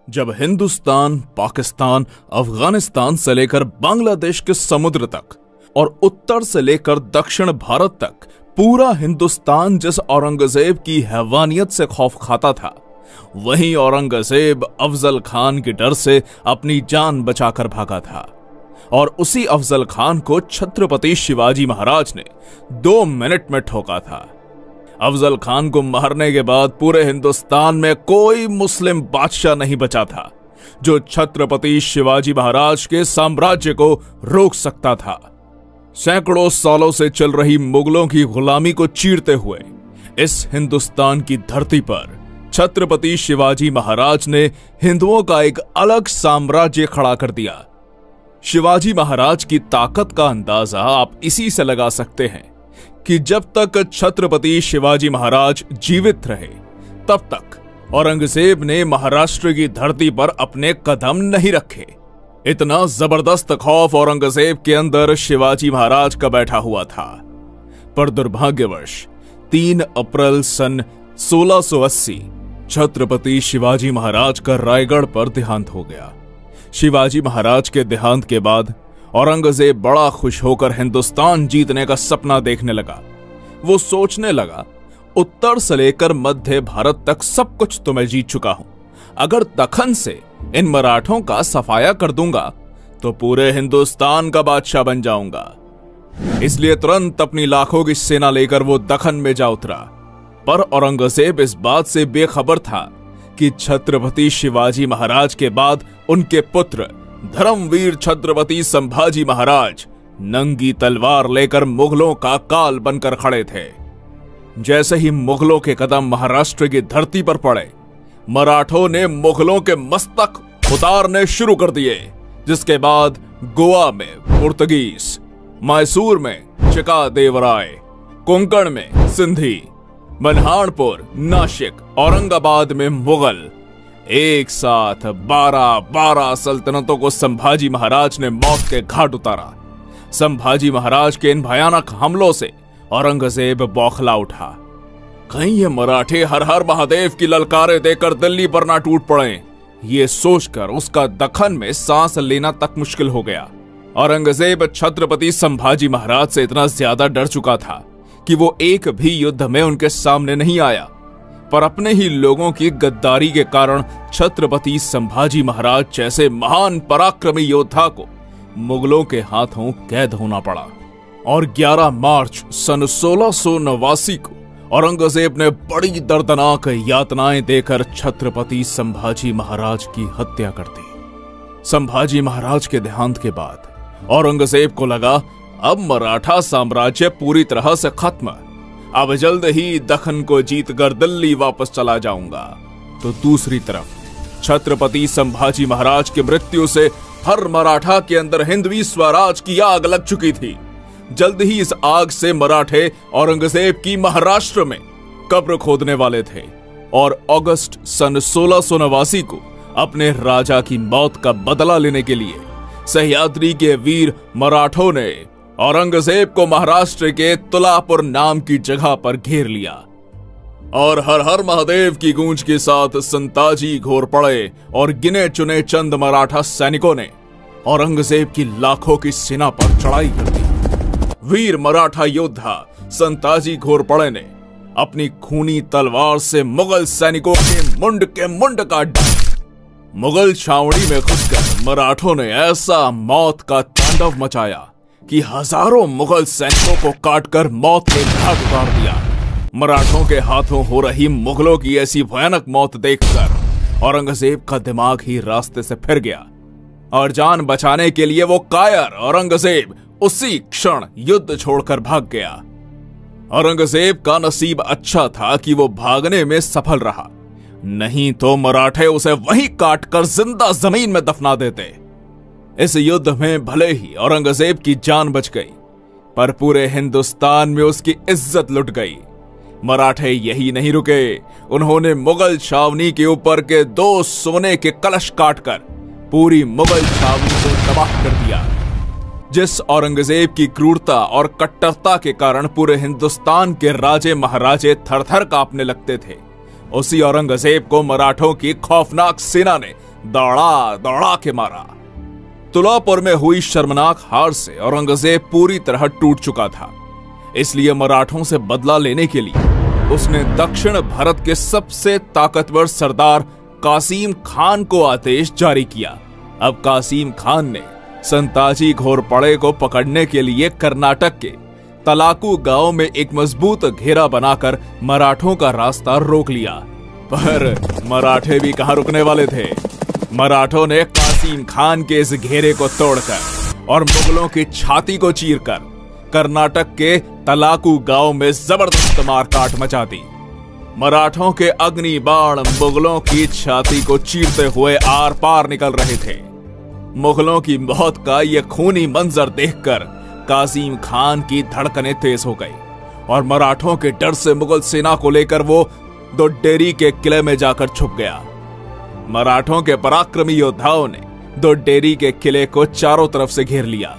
जब हिंदुस्तान, पाकिस्तान, अफगानिस्तान से लेकर बांग्लादेश के समुद्र तक और उत्तर से लेकर दक्षिण भारत तक पूरा हिंदुस्तान जिस औरंगजेब की हैवानियत से खौफ खाता था, वहीं औरंगजेब अफजल खान के डर से अपनी जान बचाकर भागा था। और उसी अफजल खान को छत्रपति शिवाजी महाराज ने 2 मिनट में ठोका था। अफजल खान को मारने के बाद पूरे हिंदुस्तान में कोई मुस्लिम बादशाह नहीं बचा था जो छत्रपति शिवाजी महाराज के साम्राज्य को रोक सकता था। सैकड़ों सालों से चल रही मुगलों की गुलामी को चीरते हुए इस हिंदुस्तान की धरती पर छत्रपति शिवाजी महाराज ने हिंदुओं का एक अलग साम्राज्य खड़ा कर दिया। शिवाजी महाराज की ताकत का अंदाजा आप इसी से लगा सकते हैं कि जब तक छत्रपति शिवाजी महाराज जीवित रहे, तब तक औरंगजेब ने महाराष्ट्र की धरती पर अपने कदम नहीं रखे। इतना जबरदस्त खौफ औरंगजेब के अंदर शिवाजी महाराज का बैठा हुआ था। पर दुर्भाग्यवश 3 अप्रैल सन 1680 छत्रपति शिवाजी महाराज का रायगढ़ पर देहांत हो गया। शिवाजी महाराज के देहांत के बाद औरंगजेब बड़ा खुश होकर हिंदुस्तान जीतने का सपना देखने लगा। वो सोचने लगा, उत्तर से लेकर मध्य भारत तक सब कुछ तो मैं जीत चुका हूं। अगर दखन से इन मराठों का सफाया कर दूंगा तो पूरे हिंदुस्तान का बादशाह बन जाऊंगा। इसलिए तुरंत अपनी लाखों की सेना लेकर वो दखन में जा उतरा। पर औरंगजेब इस बात से बेखबर था कि छत्रपति शिवाजी महाराज के बाद उनके पुत्र धर्मवीर छत्रपति संभाजी महाराज नंगी तलवार लेकर मुगलों का काल बनकर खड़े थे। जैसे ही मुगलों के कदम महाराष्ट्र की धरती पर पड़े, मराठों ने मुगलों के मस्तक उतारने शुरू कर दिए, जिसके बाद गोवा में पुर्तगीज, मैसूर में चिकादेवराय, कोंकण में सिंधी, मल्हारपुर, नासिक, औरंगाबाद में मुगल, एक साथ 12 सल्तनतों को संभाजी महाराज ने मौत के घाट उतारा। संभाजी महाराज के इन भयानक हमलों से औरंगजेब बौखला उठा। कहीं ये मराठे हर हर महादेव की ललकारे देकर दिल्ली पर ना टूट पड़े, ये सोचकर उसका दखन में सांस लेना तक मुश्किल हो गया। औरंगजेब छत्रपति संभाजी महाराज से इतना ज्यादा डर चुका था कि वो एक भी युद्ध में उनके सामने नहीं आया। पर अपने ही लोगों की गद्दारी के कारण छत्रपति संभाजी महाराज जैसे महान पराक्रमी योद्धा को मुगलों के हाथों कैद होना पड़ा। और 11 मार्च सन 1689 को औरंगजेब ने बड़ी दर्दनाक यातनाएं देकर छत्रपति संभाजी महाराज की हत्या कर दी। संभाजी महाराज के देहांत के बाद औरंगजेब को लगा, अब मराठा साम्राज्य पूरी तरह से खत्म, अब जल्द ही दखन को जीतकर दिल्ली वापस चला जाऊंगा। तो दूसरी तरफ छत्रपति संभाजी महाराज की मृत्यु से हर मराठा के अंदर हिंदवी स्वराज की आग लग चुकी थी। जल्द ही इस आग से मराठे औरंगजेब की महाराष्ट्र में कब्र खोदने वाले थे। और अगस्त सन 1689 को अपने राजा की मौत का बदला लेने के लिए सह्याद्री के वीर मराठों ने औरंगजेब को महाराष्ट्र के तुलापुर नाम की जगह पर घेर लिया। और हर हर महादेव की गूंज के साथ संताजी घोर पड़े और गिने चुने चंद मराठा सैनिकों ने औरंगजेब की लाखों की सेना पर चढ़ाई कर दी। वीर मराठा योद्धा संताजी घोरपड़े ने अपनी खूनी तलवार से मुगल सैनिकों के मुंड काट दिए। मुगल छावनी में घुसकर मराठों ने ऐसा मौत का तांडव मचाया कि हजारों मुगल सैनिकों को काटकर मौत के घाट उतार दिया। मराठों के हाथों हो रही मुगलों की ऐसी भयानक मौत देखकर औरंगजेब का दिमाग ही रास्ते से फिर गया और जान बचाने के लिए वो कायर औरंगजेब उसी क्षण युद्ध छोड़कर भाग गया। औरंगजेब का नसीब अच्छा था कि वो भागने में सफल रहा, नहीं तो मराठे उसे वहीं काटकर जिंदा जमीन में दफना देते। इस युद्ध में भले ही औरंगजेब की जान बच गई, पर पूरे हिंदुस्तान में उसकी इज्जत लुट गई। मराठे यही नहीं रुके, उन्होंने मुगल छावनी के ऊपर के 2 सोने के कलश काटकर पूरी मुगल छावनी को तबाह कर दिया। जिस औरंगजेब की क्रूरता और कट्टरता के कारण पूरे हिंदुस्तान के राजे महाराजे थर थर कांपने लगते थे, उसी औरंगजेब को मराठों की खौफनाक सेना ने दौड़ा दौड़ा के मारा। तुलापुर में हुई शर्मनाक हार से औरंगजेब पूरी तरह टूट चुका था। इसलिए मराठों से बदला लेने के लिए उसने दक्षिण भारत के सबसे ताकतवर सरदार कासिम खान को आदेश जारी किया। अब कासिम खान ने संताजी घोरपड़े को पकड़ने के लिए कर्नाटक के तलाकू गांव में एक मजबूत घेरा बनाकर मराठों का रास्ता रोक लिया। पर मराठे भी कहां रुकने वाले थे। मराठों ने कासिम खान के इस घेरे को तोड़कर और मुगलों की छाती को चीरकर कर्नाटक के तलाकू गांव में जबरदस्त मारकाट मचा दी। मराठों के अग्नि बाण मुगलों की छाती को चीरते हुए आर पार निकल रहे थे। मुगलों की मौत का यह खूनी मंजर देखकर कासिम खान की धड़कनें तेज हो गई और मराठों के डर से मुगल सेना को लेकर वो दोड्डेरी के किले में जाकर छुप गया। मराठों के पराक्रमी योद्धाओं ने दोड्डेरी के किले को चारों तरफ से घेर लिया।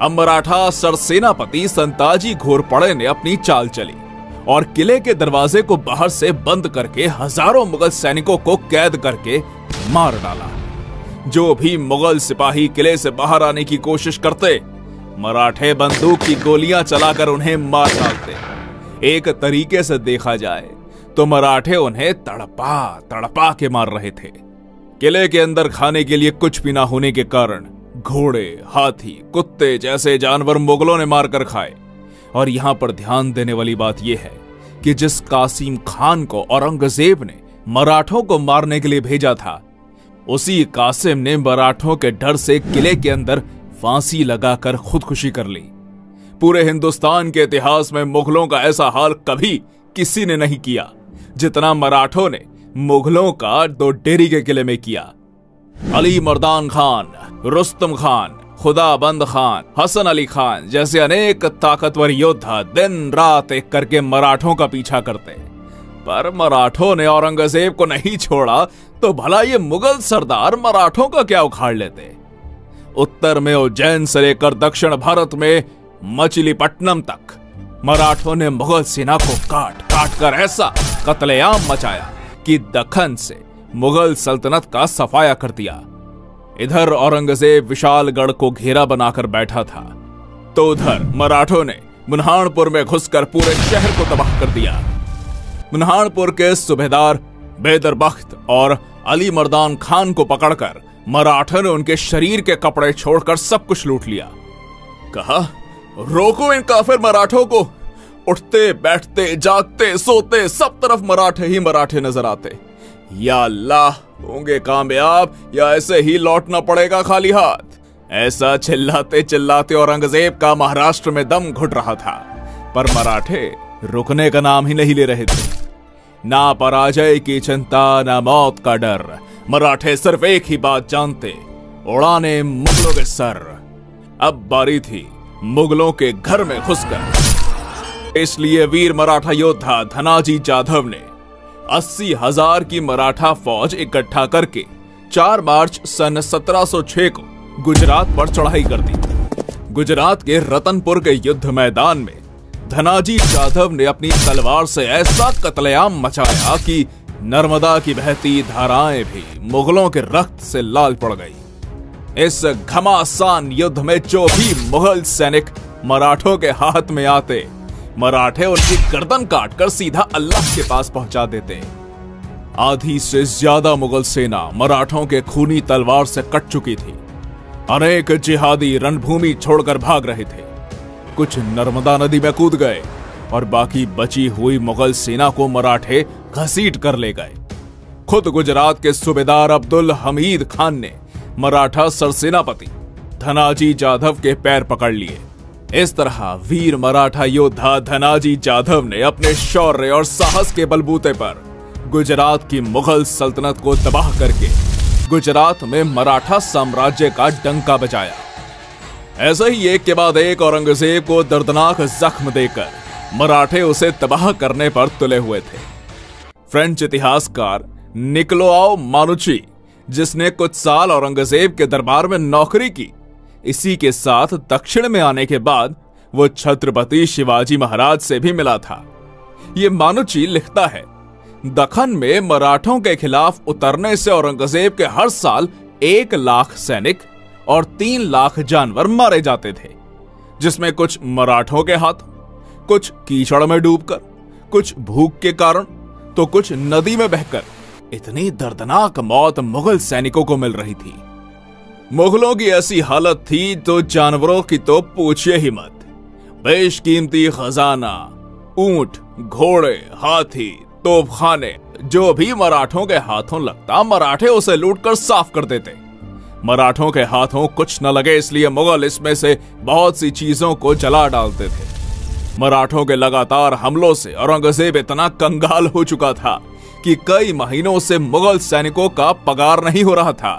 अब मराठा सरसेनापति संताजी घोरपड़े ने अपनी चाल चली और किले के दरवाजे को बाहर से बंद करके हजारों मुगल सैनिकों को कैद करके मार डाला। जो भी मुगल सिपाही किले से बाहर आने की कोशिश करते, मराठे बंदूक की गोलियां चलाकर उन्हें मार डालते। एक तरीके से देखा जाए तो मराठे उन्हें तड़पा तड़पा के मार रहे थे। किले के अंदर खाने के लिए कुछ भी ना होने के कारण घोड़े, हाथी, कुत्ते जैसे जानवर मुगलों ने मारकर खाए। और यहां पर ध्यान देने वाली बात यह है कि जिस कासिम खान को औरंगजेब ने मराठों को मारने के लिए भेजा था, उसी कासिम ने मराठों के डर से किले के अंदर फांसी लगाकर खुदकुशी कर ली। पूरे हिंदुस्तान के इतिहास में मुगलों का ऐसा हाल कभी किसी ने नहीं किया जितना मराठों ने मुगलों का दोड्डेरी के किले में किया। अली मर्दान खान, रुस्तम खान, खुदाबंद खान, हसन अली खान जैसे अनेक ताकतवर योद्धा दिन रात एक करके मराठों का पीछा करते, पर मराठों ने औरंगजेब को नहीं छोड़ा तो भला ये मुगल सरदार मराठों का क्या उखाड़ लेते। उत्तर में उज्जैन से लेकर दक्षिण भारत में मछलीपट्टनम तक मराठों ने मुगल सेना को काट काट कर ऐसा कत्लेआम मचाया कि दक्खन से मुगल सल्तनत का सफाया कर दिया। इधर औरंगजेब विशालगढ़ को घेरा बनाकर बैठा था, तो उधर मराठों ने बुरहानपुर में घुसकर पूरे शहर को तबाह कर दिया। बुरहानपुर के सूबेदार बैदर बख्त और अली मर्दान खान को पकड़कर मराठों ने उनके शरीर के कपड़े छोड़कर सब कुछ लूट लिया। कहा, रोको इन काफिर मराठों को। उठते बैठते जागते सोते सब तरफ मराठे ही मराठे नजर आते। या अल्लाह, होंगे कामयाब या ऐसे ही लौटना पड़ेगा खाली हाथ। ऐसा चिल्लाते चिल्लाते औरंगजेब का महाराष्ट्र में दम घुट रहा था, पर मराठे रुकने का नाम ही नहीं ले रहे थे। ना पराजय की चिंता, ना मौत का डर। मराठे सिर्फ एक ही बात जानते, उड़ाने मुगलों के सर। अब बारी थी मुगलों के घर में घुसकर। इसलिए वीर मराठा योद्धा धनाजी जाधव ने 80,000 की मराठा फौज इकट्ठा करके 4 मार्च सन 1706 को गुजरात पर चढ़ाई कर दी। गुजरात के रतनपुर के युद्ध मैदान में धनाजी जाधव ने अपनी तलवार से ऐसा कत्लेआम मचाया कि नर्मदा की बहती धाराएं भी मुगलों के रक्त से लाल पड़ गई। इस घमासान युद्ध में जो भी मुगल सैनिक मराठों के हाथ में आते, मराठे उनकी गर्दन काटकर सीधा अल्लाह के पास पहुंचा देते। आधी से ज्यादा मुगल सेना मराठों के खूनी तलवार से कट चुकी थी। अनेक जिहादी रणभूमि छोड़कर भाग रहे थे। कुछ नर्मदा नदी में कूद गए और बाकी बची हुई मुगल सेना को मराठे घसीट कर ले गए। खुद गुजरात के सूबेदार अब्दुल हमीद खान ने मराठा सरसेनापति धनाजी जाधव के पैर पकड़ लिए। इस तरह वीर मराठा योद्धा धनाजी जाधव ने अपने शौर्य और साहस के बलबूते पर गुजरात की मुगल सल्तनत को तबाह करके गुजरात में मराठा साम्राज्य का डंका बजाया। ऐसे ही एक के बाद एक औरंगजेब को दर्दनाक जख्म देकर मराठे उसे तबाह करने पर तुले हुए थे। फ्रेंच इतिहासकार निकोलाउ मानुची, जिसने कुछ साल औरंगजेब के दरबार में नौकरी की, इसी के साथ दक्षिण में आने के बाद वो छत्रपति शिवाजी महाराज से भी मिला था। ये मानुची लिखता है, दक्खन में मराठों के खिलाफ उतरने से औरंगजेब के हर साल 1 लाख सैनिक और 3 लाख जानवर मारे जाते थे, जिसमें कुछ मराठों के हाथ, कुछ कीचड़ में डूबकर, कुछ भूख के कारण, तो कुछ नदी में बहकर। इतनी दर्दनाक मौत मुगल सैनिकों को मिल रही थी। मुगलों की ऐसी हालत थी तो जानवरों की तो पूछिए ही मत। बेशकीमती खजाना, ऊंट, घोड़े, हाथी, तोपखाने, जो भी मराठों के हाथों लगता मराठे उसे लूटकर साफ कर देते। मराठों के हाथों कुछ न लगे इसलिए मुगल इसमें से बहुत सी चीजों को जला डालते थे। मराठों के लगातार हमलों से औरंगजेब इतना कंगाल हो चुका था कि कई महीनों से मुगल सैनिकों का पगार नहीं हो रहा था।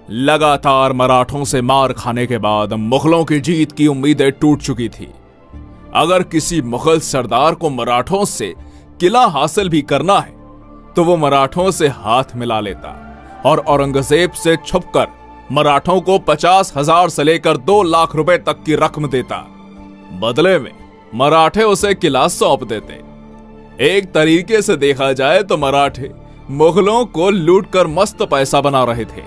लगातार मराठों से मार खाने के बाद मुगलों की जीत की उम्मीदें टूट चुकी थी। अगर किसी मुगल सरदार को मराठों से किला हासिल भी करना है तो वो मराठों से हाथ मिला लेता और औरंगजेब से छुपकर मराठों को 50,000 से लेकर 2 लाख रुपए तक की रकम देता। बदले में मराठे उसे किला सौंप देते। एक तरीके से देखा जाए तो मराठे मुगलों को लूटकर मस्त पैसा बना रहे थे,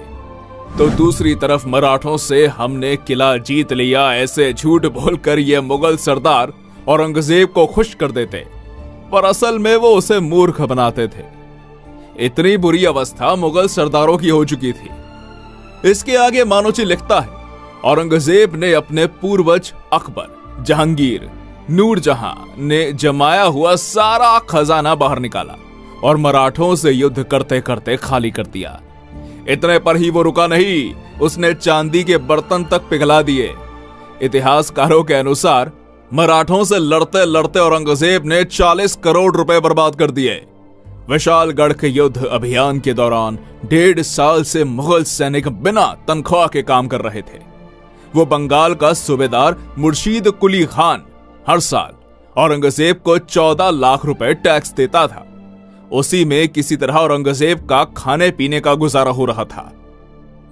तो दूसरी तरफ मराठों से हमने किला जीत लिया ऐसे झूठ बोलकर ये मुगल सरदार औरंगजेब को खुश कर देते, पर असल में वो उसे मूर्ख बनाते थे। इतनी बुरी अवस्था मुगल सरदारों की हो चुकी थी। इसके आगे मानोची लिखता है, औरंगजेब ने अपने पूर्वज अकबर, जहांगीर, नूरजहां ने जमाया हुआ सारा खजाना बाहर निकाला और मराठों से युद्ध करते करते खाली कर दिया। इतने पर ही वो रुका नहीं, उसने चांदी के बर्तन तक पिघला दिए। इतिहासकारों के अनुसार मराठों से लड़ते लड़ते औरंगजेब ने 40 करोड़ रुपए बर्बाद कर दिए। विशालगढ़ के युद्ध अभियान के दौरान 1.5 साल से मुगल सैनिक बिना तनख्वाह के काम कर रहे थे। वो बंगाल का सूबेदार मुर्शीद कुली खान हर साल औरंगजेब को 14 लाख रुपए टैक्स देता था। उसी में किसी तरह औरंगजेब का खाने पीने का गुजारा हो रहा था।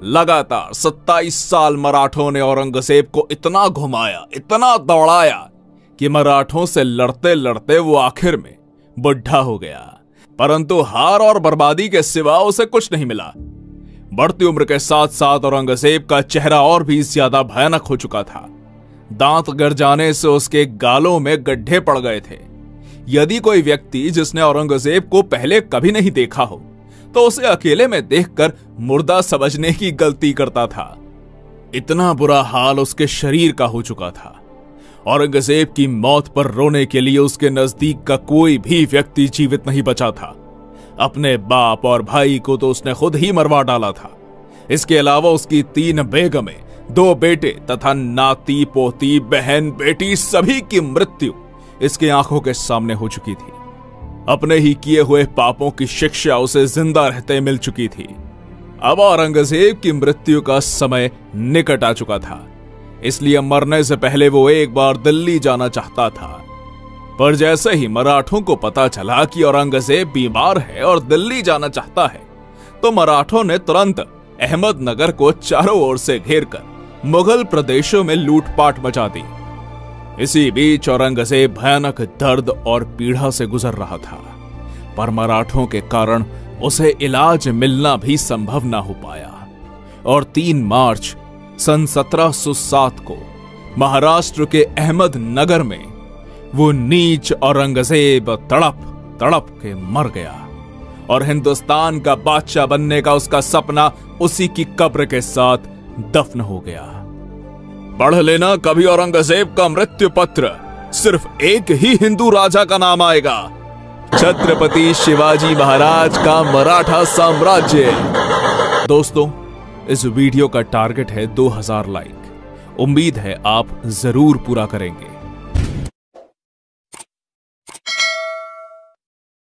लगातार 27 साल मराठों ने औरंगजेब को इतना घुमाया, इतना दौड़ाया कि मराठों से लड़ते लड़ते वो आखिर में बुढ़ा हो गया, परंतु हार और बर्बादी के सिवा उसे कुछ नहीं मिला। बढ़ती उम्र के साथ साथ औरंगजेब का चेहरा और भी ज्यादा भयानक हो चुका था। दांत गिर जाने से उसके गालों में गड्ढे पड़ गए थे। यदि कोई व्यक्ति जिसने औरंगजेब को पहले कभी नहीं देखा हो तो उसे अकेले में देखकर मुर्दा समझने की गलती करता था। इतना बुरा हाल उसके शरीर का हो चुका था। औरंगजेब की मौत पर रोने के लिए उसके नजदीक का कोई भी व्यक्ति जीवित नहीं बचा था। अपने बाप और भाई को तो उसने खुद ही मरवा डाला था। इसके अलावा उसकी 3 बेगमें, 2 बेटे तथा नाती पोती, बहन बेटी सभी की मृत्यु इसकी आंखों के सामने हो चुकी थी। अपने ही किए हुए पापों की शिक्षा उसे जिंदा रहते मिल चुकी थी। अब औरंगजेब की मृत्यु का समय निकट आ चुका था, इसलिए मरने से पहले वो एक बार दिल्ली जाना चाहता था। पर जैसे ही मराठों को पता चला कि औरंगजेब बीमार है और दिल्ली जाना चाहता है, तो मराठों ने तुरंत अहमदनगर को चारों ओर से घेरकर मुगल प्रदेशों में लूटपाट मचा दी। इसी बीच औरंगजेब भयानक दर्द और पीड़ा से गुजर रहा था, पर मराठों के कारण उसे इलाज मिलना भी संभव ना हो पाया और 3 मार्च सन 1707 को महाराष्ट्र के अहमदनगर में वो नीच औरंगजेब तड़प तड़प के मर गया और हिंदुस्तान का बादशाह बनने का उसका सपना उसी की कब्र के साथ दफन हो गया। पढ़ लेना कभी औरंगजेब का मृत्यु पत्र, सिर्फ एक ही हिंदू राजा का नाम आएगा, छत्रपति शिवाजी महाराज का मराठा साम्राज्य। दोस्तों, इस वीडियो का टारगेट है 2000 लाइक। उम्मीद है आप जरूर पूरा करेंगे।